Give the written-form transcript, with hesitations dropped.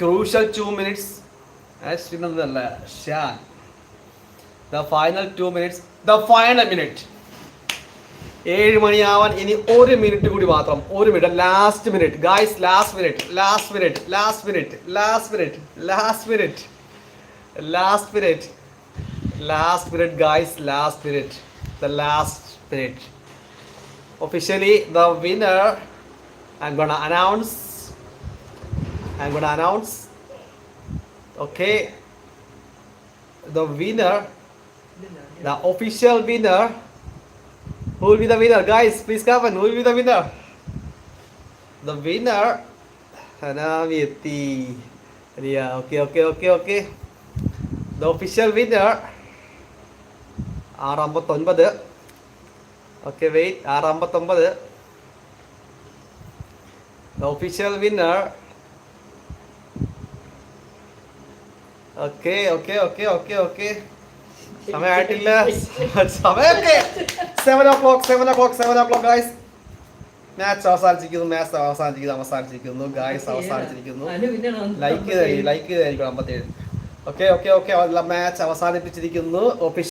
crucial 2 minutes. അശ്വിനല്ല Shaan. The final 2 minutes. The final minute. 7 മണിയാവാൻ ഇനി 1 minute കൂടി മാത്രം. 1 minute. Last minute guys. Last minute. Last minute. Last minute. Last minute. Last minute. Last minute. Last minute guys. Last minute. The last minute. Officially the winner. I'm gonna announce. Okay. The winner. The official winner. Who will be the winner, guys? Please comment. Who will be the winner? The winner. Hanamiti. Yeah. Okay. The official winner. 6:59. Okay, wait. 6:59. The official winner. Okay. സമയമായിട്ടില്ല. സമയമൊക്കെ 7 o'clock guys. Match അവസാനിച്ചിരിക്കുന്നു guys. അവസാനിച്ചിരിക്കുന്നു. Like ചെയ്തായിരിക്കും 57. Okay match അവസാനിപ്പിച്ചിരിക്കുന്നു.